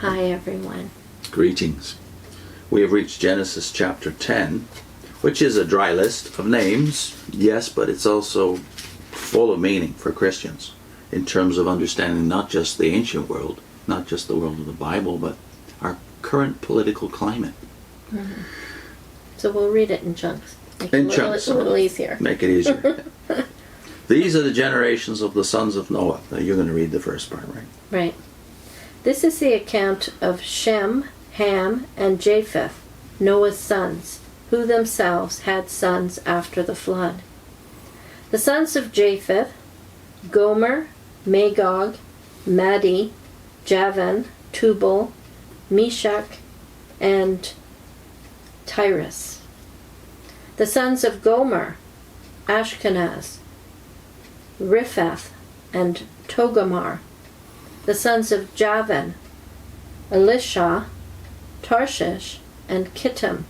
Hi, everyone. Greetings. We have reached Genesis chapter 10, which is a dry list of names, yes, but it's also full of meaning for Christians in terms of understanding not just the ancient world, not just the world of the Bible, but our current political climate. Mm-hmm. So we'll read it in chunks. In chunks. A little easier. Make it easier. These are the generations of the sons of Noah. Now you're going to read the first part, right? Right. This is the account of Shem, Ham, and Japheth, Noah's sons, who themselves had sons after the flood. The sons of Japheth: Gomer, Magog, Madai, Javan, Tubal, Meshach, and Tiras. The sons of Gomer: Ashkenaz, Riphath, and Togarmah. The sons of Javan: Elishah, Tarshish, and Kittim,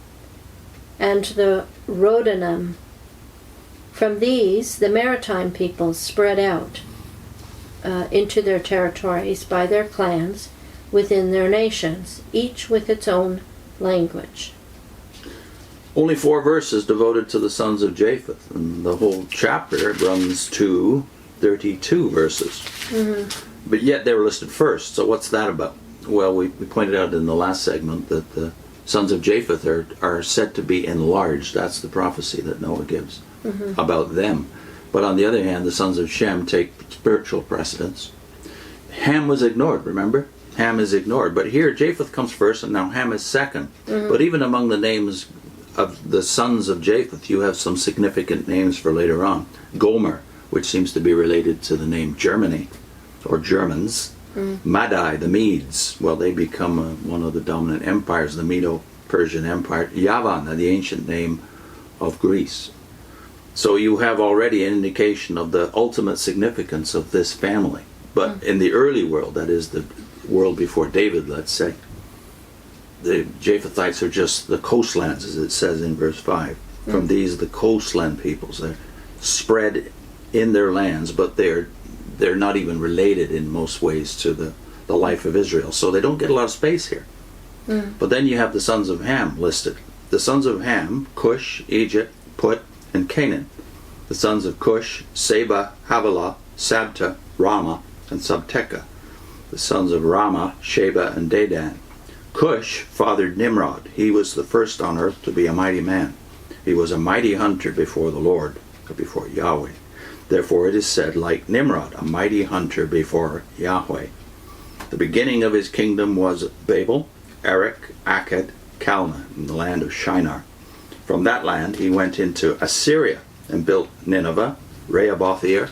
and the Rodanim. From these, the maritime peoples spread out into their territories by their clans within their nations, each with its own language. Only 4 verses devoted to the sons of Japheth, and the whole chapter runs to 32 verses. Mm-hmm. But yet they were listed first, so what's that about? Well, we pointed out in the last segment that the sons of Japheth are said to be enlarged. That's the prophecy that Noah gives about them. But on the other hand, the sons of Shem take spiritual precedence. Ham was ignored, remember? Ham is ignored. But here Japheth comes first and now Ham is second. Mm-hmm. But even among the names of the sons of Japheth, you have some significant names for later on. Gomer, which seems to be related to the name Germany, or Germans. Madai, the Medes, well, they become one of the dominant empires, the Medo-Persian Empire. Javan, the ancient name of Greece. So you have already an indication of the ultimate significance of this family. But in the early world, that is the world before David, let's say, the Japhethites are just the coastlands, as it says in verse 5. From these, the coastland peoples, they're spread in their lands, but they're not even related in most ways to the life of Israel. So they don't get a lot of space here. But then you have the sons of Ham listed. The sons of Ham: Cush, Egypt, Put, and Canaan. The sons of Cush: Seba, Havilah, Sabta, Ramah, and Sabteka. The sons of Ramah: Sheba and Dedan. Cush fathered Nimrod. He was the first on earth to be a mighty man. He was a mighty hunter before the Lord, or before Yahweh. Therefore it is said, like Nimrod, a mighty hunter before Yahweh. The beginning of his kingdom was Babel, Erech, Akkad, Calneh, in the land of Shinar. From that land he went into Assyria and built Nineveh, Rehoboth-ir,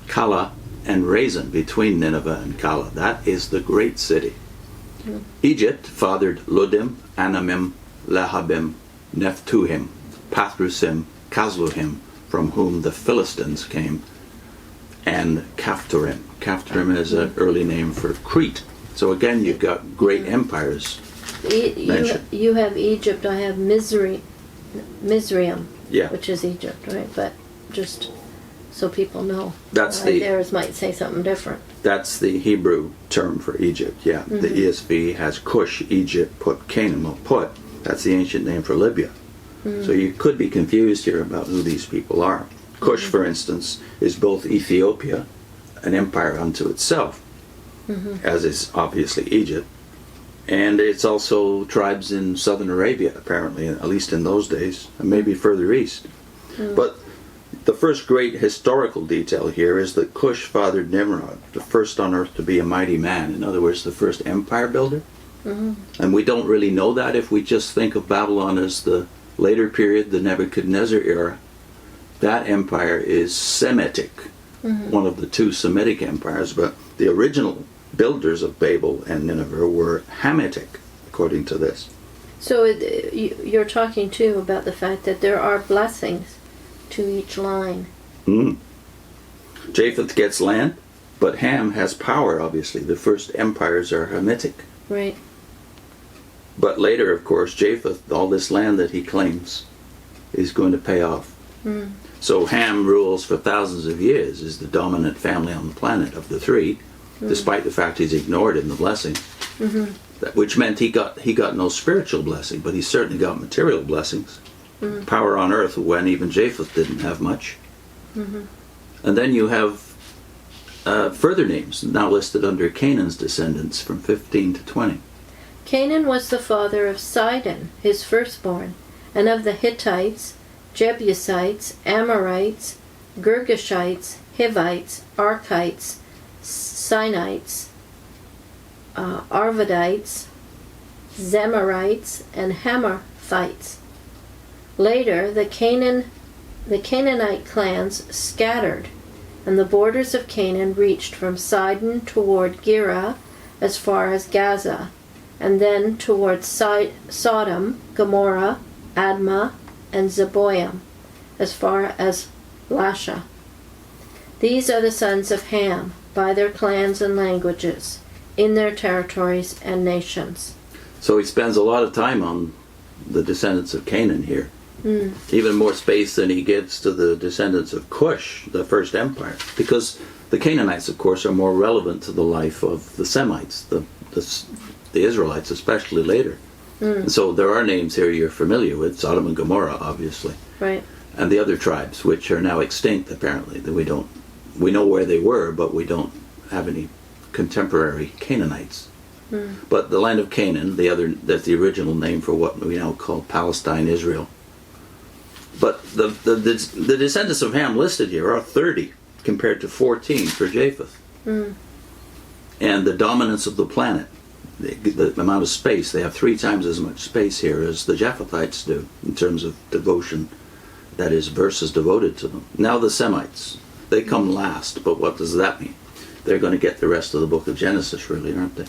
Calah, and Resen between Nineveh and Calah. That is the great city. Egypt fathered Ludim, Anamim, Lehabim, Nephtuhim, Pathrusim, Casluhim, from whom the Philistines came, and Caphtorim. Caphtorim is an early name for Crete. So again, you've got great empires mentioned. You have Egypt, I have Mizraim, yeah, which is Egypt, right? But just so people know, that's theirs might say something different. That's the Hebrew term for Egypt, yeah. The ESV has Cush, Egypt, Put, Canaan. Well, Put, that's the ancient name for Libya. So you could be confused here about who these people are. Cush, for instance, is both Ethiopia, an empire unto itself, as is obviously Egypt, and it's also tribes in southern Arabia, apparently, at least in those days, and maybe further east. But the first great historical detail here is that Cush fathered Nimrod, the first on earth to be a mighty man. In other words, the first empire builder. And we don't really know that if we just think of Babylon as the later period, the Nebuchadnezzar era. That empire is Semitic, one of the 2 Semitic empires, but the original builders of Babel and Nineveh were Hamitic, according to this. So you're talking too about the fact that there are blessings to each line. Japheth gets land, but Ham has power, obviously. The first empires are Hamitic. Right. But later, of course, Japheth, all this land that he claims, is going to pay off. So Ham rules for thousands of years, is the dominant family on the planet of the 3, despite the fact he's ignored in the blessing. Which meant he got no spiritual blessing, but he certainly got material blessings. Power on earth when even Japheth didn't have much. And then you have further names now listed under Canaan's descendants from 15 to 20. Canaan was the father of Sidon, his firstborn, and of the Hittites, Jebusites, Amorites, Girgashites, Hivites, Archites, Sinites, Arvadites, Zemarites, and Hamathites. Later, the Canaanite clans scattered, and the borders of Canaan reached from Sidon toward Gerar as far as Gaza, and then toward Sodom, Gomorrah, Admah, and Zeboim, as far as Lasha. These are the sons of Ham, by their clans and languages, in their territories and nations. So he spends a lot of time on the descendants of Canaan here. Even more space than he gives to the descendants of Cush, the first empire. Because the Canaanites, of course, are more relevant to the life of the Semites, the Israelites, especially later. And so there are names here you're familiar with, Sodom and Gomorrah, obviously. Right. And the other tribes, which are now extinct, apparently. That we know where they were, but we don't have any contemporary Canaanites. But the land of Canaan, that's the original name for what we now call Palestine, Israel. But the descendants of Ham listed here are 30 compared to 14 for Japheth. And the dominance of the planet, the amount of space, they have 3 times as much space here as the Japhethites do in terms of devotion, that is, verses devoted to them. Now the Semites, they come last, but what does that mean? They're going to get the rest of the book of Genesis, really, aren't they?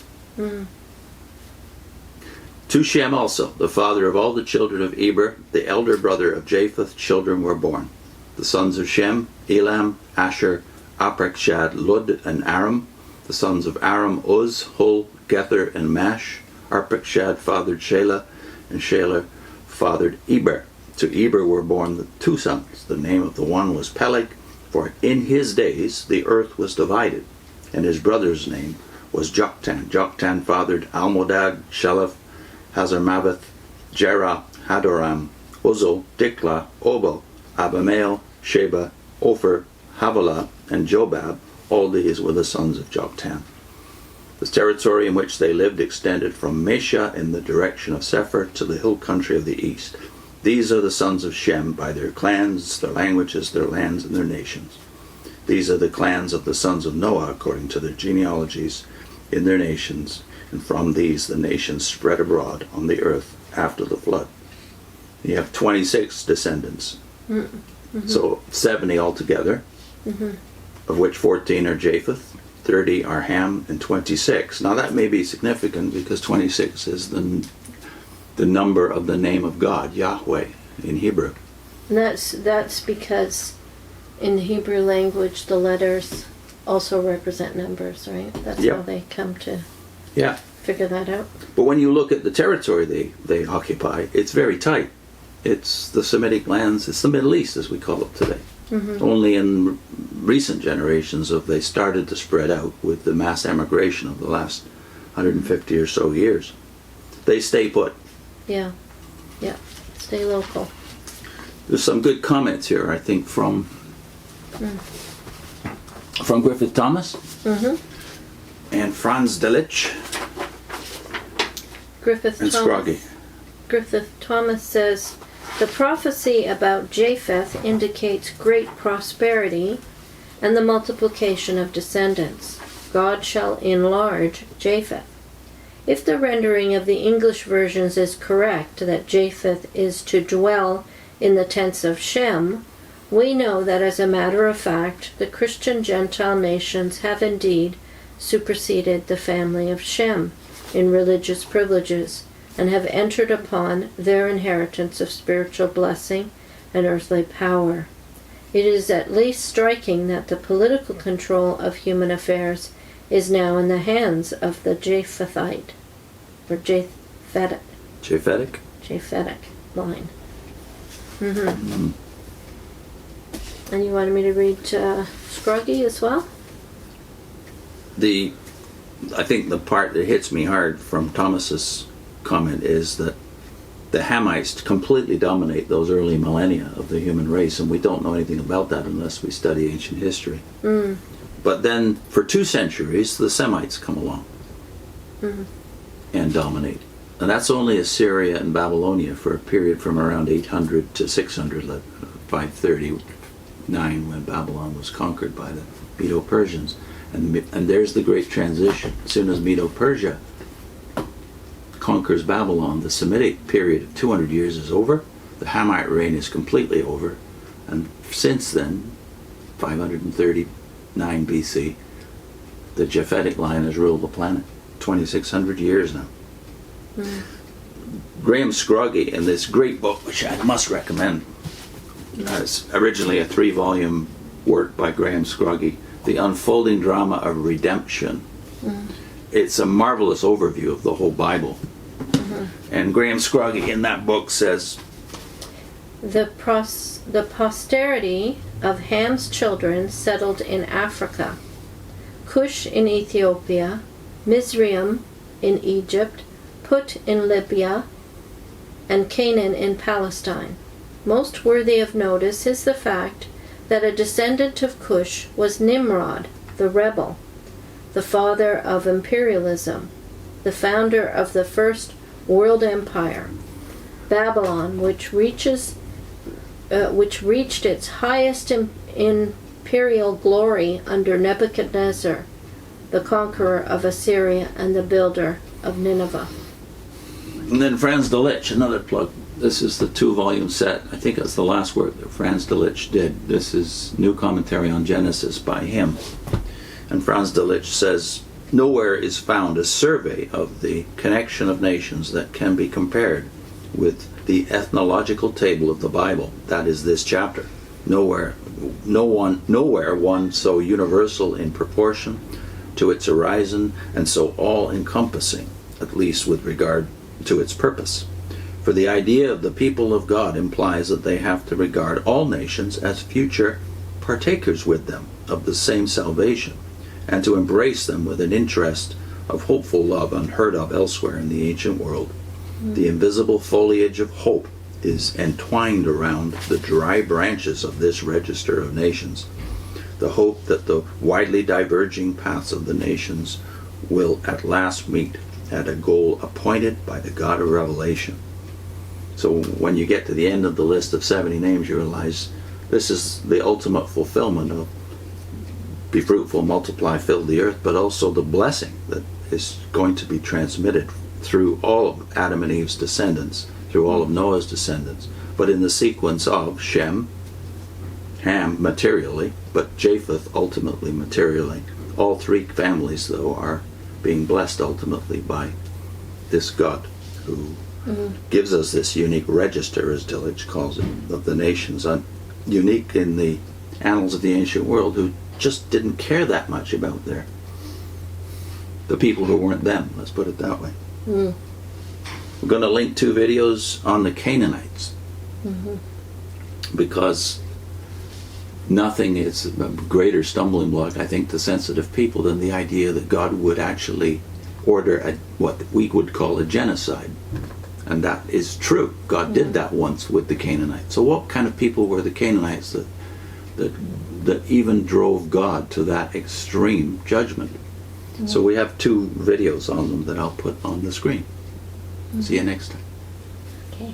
To Shem also, the father of all the children of Eber, the elder brother of Japheth, children were born. The sons of Shem, Elam, Asher, Aprakshad, Lud, and Aram. The sons of Aram, Uz, Hul, Gether, and Mash. Arpachshad fathered Shelah, and Shelah fathered Eber. To Eber were born 2 sons. The name of the one was Peleg, for in his days the earth was divided, and his brother's name was Joktan. Joktan fathered Almodad, Sheleph, Hazarmaveth, Jerah, Hadoram, Uzzal, Diklah, Obal, Abimael, Sheba, Ophir, Havilah, and Jobab. All these were the sons of Joktan. The territory in which they lived extended from Mesha in the direction of Sephir to the hill country of the east. These are the sons of Shem by their clans, their languages, their lands, and their nations. These are the clans of the sons of Noah according to their genealogies in their nations, and from these the nations spread abroad on the earth after the flood. You have 26 descendants, so 70 altogether, of which 14 are Japheth, 30 are Ham, and 26. Now that may be significant because 26 is the number of the name of God, Yahweh, in Hebrew. And that's because in the Hebrew language the letters also represent numbers, right? That's how they come to figure that out. But when you look at the territory they occupy, it's very tight. It's the Semitic lands, it's the Middle East as we call it today. Only in recent generations have they started to spread out with the mass emigration of the last 150 or so years. They stay put. Yeah. Stay local. There's some good comments here, I think, from Griffith Thomas and Franz Delitzsch and Scroggie. Griffith Thomas says, the prophecy about Japheth indicates great prosperity and the multiplication of descendants. God shall enlarge Japheth. If the rendering of the English versions is correct, that Japheth is to dwell in the tents of Shem, we know that as a matter of fact, the Christian Gentile nations have indeed superseded the family of Shem in religious privileges, and have entered upon their inheritance of spiritual blessing and earthly power. It is at least striking that the political control of human affairs is now in the hands of the Japhethite, or Japhetic line. And you wanted me to read Scroggie as well? I think the part that hits me hard from Thomas's comment is that the Hamites completely dominate those early millennia of the human race, and we don't know anything about that unless we study ancient history. But then for 2 centuries, the Semites come along and dominate. And that's only Assyria and Babylonia for a period from around 800 to 600, 539, when Babylon was conquered by the Medo-Persians. And there's the great transition. As soon as Medo-Persia conquers Babylon, the Semitic period of 200 years is over. The Hamite reign is completely over. And since then, 539 BC, the Japhetic line has ruled the planet. 2,600 years now. Graham Scroggie, in this great book, which I must recommend, it's originally a 3-volume work by Graham Scroggie, The Unfolding Drama of Redemption. It's a marvelous overview of the whole Bible. And Graham Scroggie in that book says, The posterity of Ham's children settled in Africa, Cush in Ethiopia, Mizraim in Egypt, Put in Libya, and Canaan in Palestine. Most worthy of notice is the fact that a descendant of Cush was Nimrod, the rebel, the father of imperialism, the founder of the first world empire, Babylon, which reached its highest imperial glory under Nebuchadnezzar, the conqueror of Assyria and the builder of Nineveh. and then Franz Delitzsch, another plug. This is the 2-volume set. I think it's the last work that Franz Delitzsch did. This is New Commentary on Genesis by him. And Franz Delitzsch says, nowhere is found a survey of the connection of nations that can be compared with the ethnological table of the Bible. That is this chapter. Nowhere one so universal in proportion to its horizon and so all-encompassing, at least with regard to its purpose. For the idea of the people of God implies that they have to regard all nations as future partakers with them of the same salvation, and to embrace them with an interest of hopeful love unheard of elsewhere in the ancient world. The invisible foliage of hope is entwined around the dry branches of this register of nations. The hope that the widely diverging paths of the nations will at last meet at a goal appointed by the God of Revelation. So when you get to the end of the list of 70 names, you realize this is the ultimate fulfillment of be fruitful, multiply, fill the earth, but also the blessing that is going to be transmitted through all of Adam and Eve's descendants, through all of Noah's descendants, but in the sequence of Shem, Ham materially, but Japheth ultimately materially. All 3 families, though, are being blessed ultimately by this God who gives us this unique register, as Delitzsch calls it, of the nations, unique in the annals of the ancient world, who just didn't care that much about the people who weren't them, let's put it that way. We're going to link 2 videos on the Canaanites, because nothing is a greater stumbling block, I think, to sensitive people than the idea that God would actually order what we would call a genocide. And that is true. God did that once with the Canaanites. So what kind of people were the Canaanites that even drove God to that extreme judgment? So we have 2 videos on them that I'll put on the screen. See you next time. Okay.